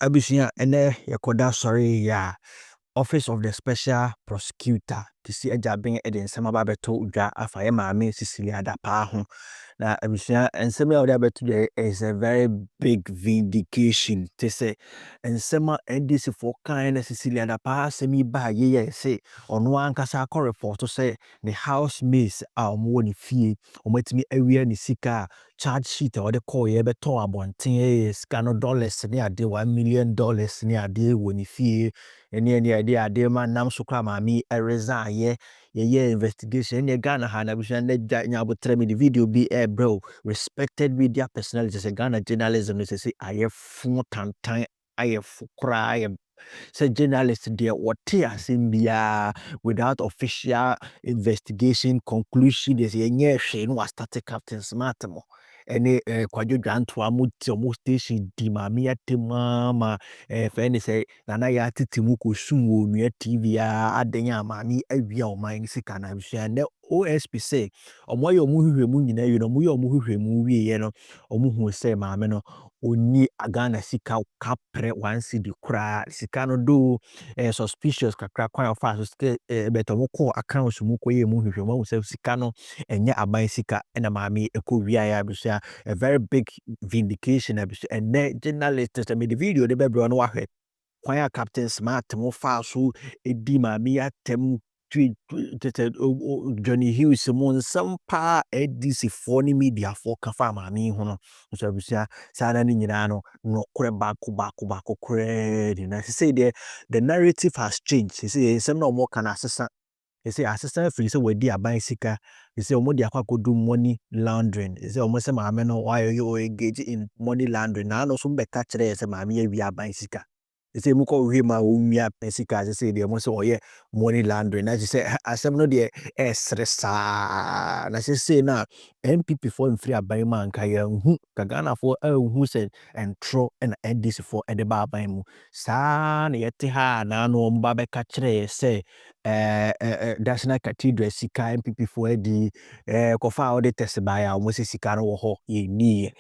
Abusia ene yakoda sorry ya Office of the Special Prosecutor to see a jabbing edin some about beto udwa afa ye maame Cecilia Dappah ho na abusia ensema ya beto there is a very big vindication to say ensema NDC for kind Cecilia Dappah semi ba ye say ono ankasa akọ report to say the housemates a omo ni fie omatimi awia ni sika charge sheet or the call ye beto abonten sika no dollars ni ade $1 million ni ade woni fie any idea de man nam so kwa mami resign ye investigation any Ghana ha na bishan na nya botre me the video be bro respected media personalities Ghana journalism is say aye fun tantan aye fukra aye say journalist there what asem bia without official investigation conclusion is yenye hwe no start captain smart mo any kwadwo dwanto amuti omo station di mami atemama friend say nana ya titimu ko sumo nua TV adenya mami awia o man sika na bia ne OSP say omo ye omo hwehwemu nyina yi no omo ye omo hwehwemu wie ye no omo hu say maame no oni Ghana sika kapre 1 cedi kura sika no do suspicious kakra kwan of fast beto mo call account mu ko ye mu hwehwemu mo say sika no enye aban sika na maame ekowia ya bia a very big vindication and journalists I mean the video the baby no wahwe kwan captain smart mo fa so edi maame atem Johnny Hughes mo sampa edisi for ni media for kafa maame ho no so abusia sana ni nyina no no kure back kure na say the narrative has changed say some no more can assistant they say assistant free so we di aban sika they say omo di akwakodu money laundering they say omo say maame no why you engage in money laundering na no so beka kire say maame ya wi aban sika they say muko hwe ma onwia sika they say dey omo say oye money laundering na say asem no dey stressa na say na NPP for free aban man ka ya hu ka Ghana for hu say entro and NDC for e de ba aban mu sa na yete ha na no mba beka kire say National Cathedral sika NPP for the kofa auditors by almost sika no ho ye ni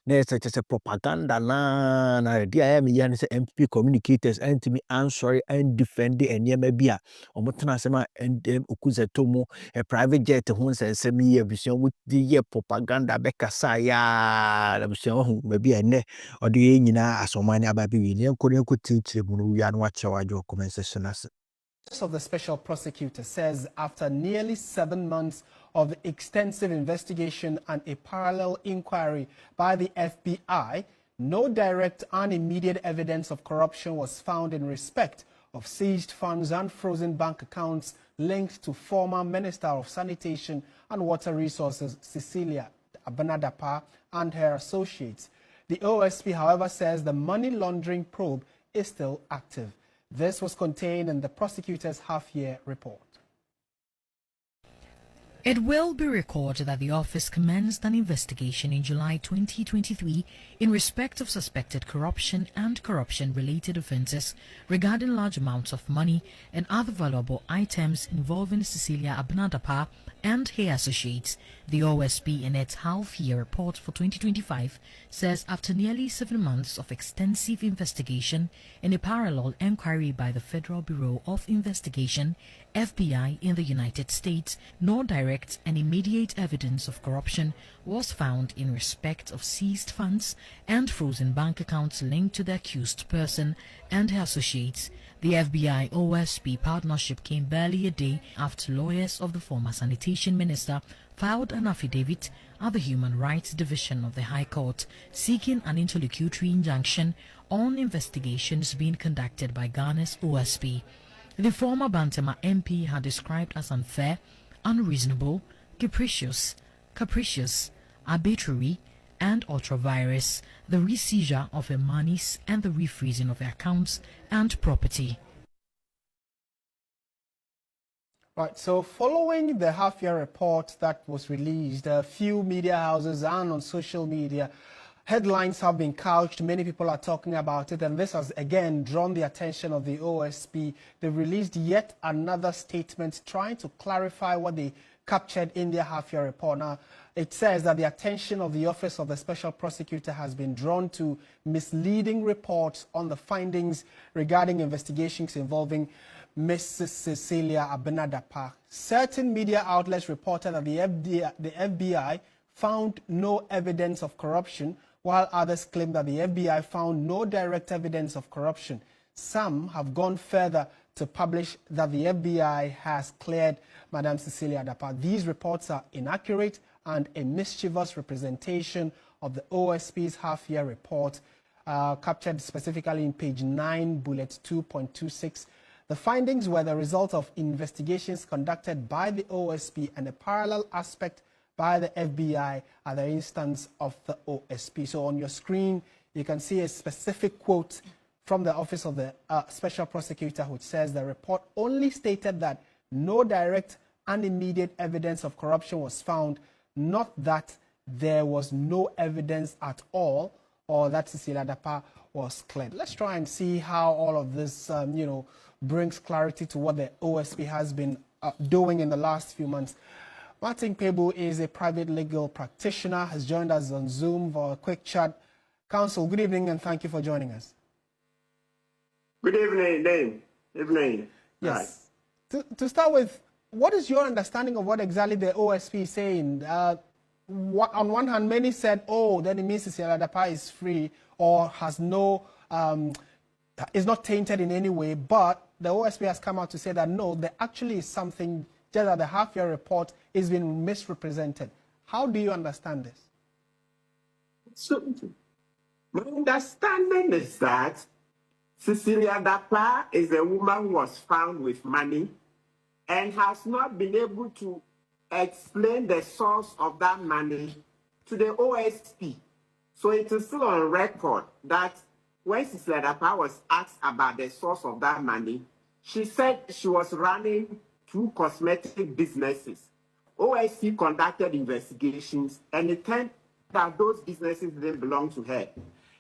na it's a propaganda na dia me yan say NPP communicators and me answer and defend the enyema bia omotena sema ndem okuzeto mu private jet ho nsensem ye abusion mu di ye propaganda bekasa ya abusion ho ma bia ne ode ye nyina asomani ababi wi ne ko tinchire mu no wi anu ache wajo comment section as of the special prosecutor says after nearly 7 months of extensive investigation and a parallel inquiry by the FBI, no direct and immediate evidence of corruption was found in respect of seized funds and frozen bank accounts linked to former Minister of Sanitation and Water Resources Cecilia Dappah and her associates. The OSP, however, says the money laundering probe is still active. This was contained in the prosecutor's half-year report. It will be recorded that the office commenced an investigation in July 2023 in respect of suspected corruption and corruption-related offences regarding large amounts of money and other valuable items involving Cecilia Dappah and her associates. The OSP in its half-year report for 2025 says after nearly 7 months of extensive investigation and a parallel inquiry by the Federal Bureau of Investigation, FBI in the United States, no direct and immediate evidence of corruption was found in respect of seized funds and frozen bank accounts linked to the accused person and her associates. The FBI OSP partnership came barely a day after lawyers of the former sanitation minister filed an affidavit at the Human Rights Division of the High Court seeking an interlocutory injunction on investigations being conducted by Ghana's OSP. The former Bantama MP had described as unfair, unreasonable, capricious, arbitrary, and ultra-virus the re-seizure of her monies and the refreezing of her accounts and property. Right, so following the half-year report that was released, a few media houses and on social media, headlines have been couched. Many people are talking about it, and this has again drawn the attention of the OSP. They released yet another statement trying to clarify what they captured in their half-year report. Now, it says that the attention of the Office of the Special Prosecutor has been drawn to misleading reports on the findings regarding investigations involving Mrs. Cecilia Dappah. Certain media outlets reported that the FBI found no evidence of corruption, while others claim that the FBI found no direct evidence of corruption. Some have gone further to publish that the FBI has cleared Madam Cecilia Dappah. These reports are inaccurate and a mischievous representation of the OSP's half-year report, captured specifically in page 9, bullet 2.26. The findings were the result of investigations conducted by the OSP and a parallel aspect by the FBI at the instance of the OSP. So on your screen, you can see a specific quote from the Office of the Special Prosecutor, which says the report only stated that no direct and immediate evidence of corruption was found, not that there was no evidence at all or that Cecilia Dappah was cleared. Let's try and see how all of this, brings clarity to what the OSP has been doing in the last few months. Martin Kpebu is a private legal practitioner, has joined us on Zoom for a quick chat. Counsel, good evening and thank you for joining us. Good evening, Dave. Evening. Yes. To start with, what is your understanding of what exactly the OSP is saying? On one hand, many said, oh, then it means Cecilia Dappah is free or has no, is not tainted in any way, but the OSP has come out to say that no, there actually is something, just that the half-year report is being misrepresented. How do you understand this? So, my understanding is that Cecilia Dappah is a woman who was found with money and has not been able to explain the source of that money to the OSP. So it is still on record that when Cecilia Dappah was asked about the source of that money, she said she was running 2 cosmetic businesses. OSP conducted investigations and it turned out those businesses didn't belong to her.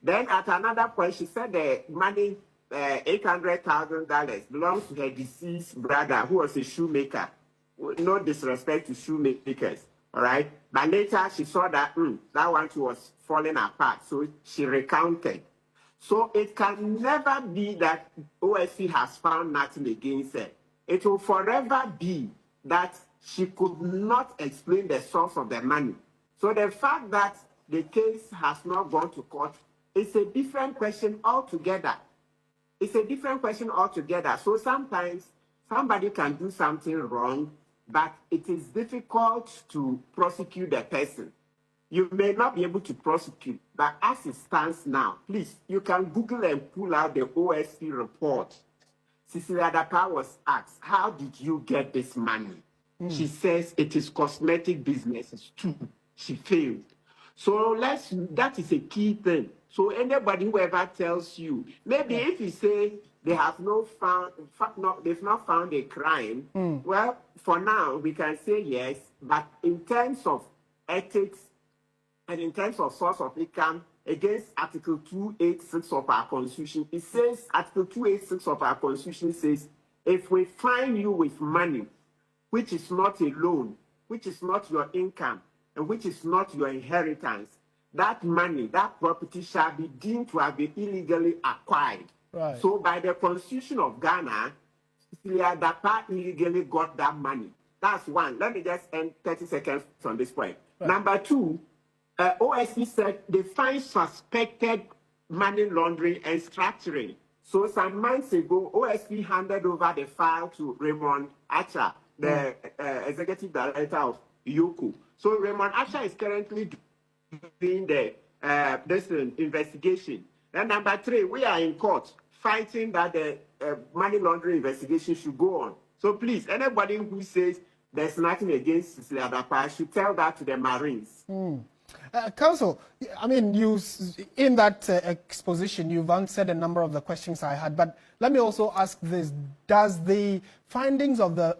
Then at another point, she said the money, $800,000, belongs to her deceased brother, who was a shoemaker. No disrespect to shoemakers, all right? But later she saw that that one was falling apart, so she recounted. So it can never be that OSP has found nothing against her. It will forever be that she could not explain the source of the money. So the fact that the case has not gone to court is a different question altogether. It's a different question altogether. So sometimes somebody can do something wrong, but it is difficult to prosecute the person. You may not be able to prosecute, but as it stands now, please, you can Google and pull out the OSP report. Cecilia Dappah was asked, how did you get this money? She says it is cosmetic businesses too. She failed. So that is a key thing. So anybody who ever tells you, maybe if you say they have they've not found a crime, well, for now we can say yes, but in terms of ethics and in terms of source of income, against Article 286 of our Constitution, it says, Article 286 of our Constitution says, if we find you with money, which is not a loan, which is not your income, and which is not your inheritance, that money, that property shall be deemed to have been illegally acquired. Right. So by the Constitution of Ghana, Cecilia Dappah illegally got that money. That's one. Let me just end 30 seconds from this point. Right. Number 2, OSP said they find suspected money laundering and structuring. So some months ago, OSP handed over the file to Raymond Acha, the executive director of Yoko. So Raymond Acha is currently doing the investigation. And number 3, we are in court fighting that the money laundering investigation should go on. So please, anybody who says there's nothing against Cecilia Dappah should tell that to the Marines. Counsel, I mean, in that exposition, you've answered a number of the questions I had, but let me also ask this. Does the findings of the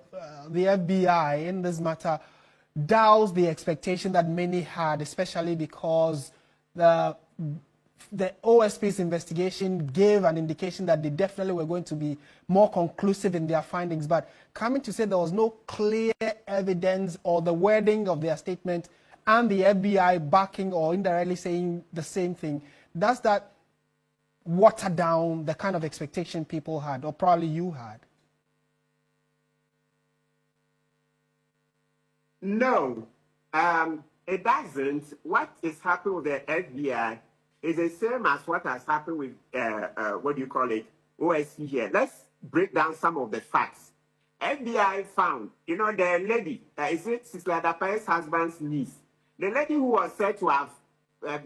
FBI in this matter douse the expectation that many had, especially because the OSP's investigation gave an indication that they definitely were going to be more conclusive in their findings. But coming to say there was no clear evidence or the wording of their statement and the FBI backing or indirectly saying the same thing, does that water down the kind of expectation people had, or probably you had? No, it doesn't. What is happening with the FBI is the same as what has happened with, what do you call it, OSP here. Let's break down some of the facts. FBI found, the lady, is it Cecilia Dappah's husband's niece, the lady who was said to have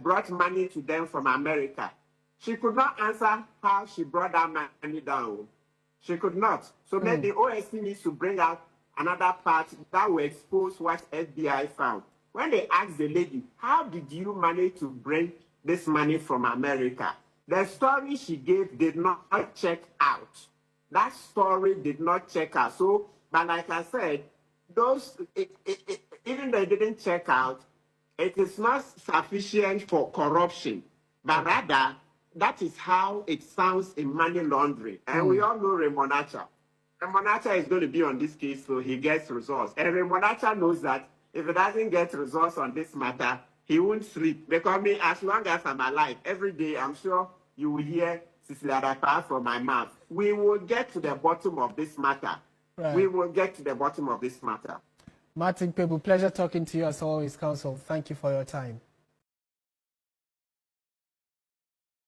brought money to them from America. She could not answer how she brought that money down. She could not. So maybe OSP needs to bring out another part that will expose what FBI found. When they asked the lady, how did you manage to bring this money from America? The story she gave did not check out. That story did not check out. So, but like I said, even though it didn't check out, it is not sufficient for corruption, but rather that is how it sounds in money laundering. And we all know Raymond Archer. Raymond Archer is going to be on this case, so he gets results. And Raymond Archer knows that if he doesn't get results on this matter, he won't sleep. Because me, as long as I'm alive, every day, I'm sure you will hear Cecilia Dappah from my mouth. We will get to the bottom of this matter. Right. We will get to the bottom of this matter. Martin Kpebu, pleasure talking to you as always, Counsel. Thank you for your time.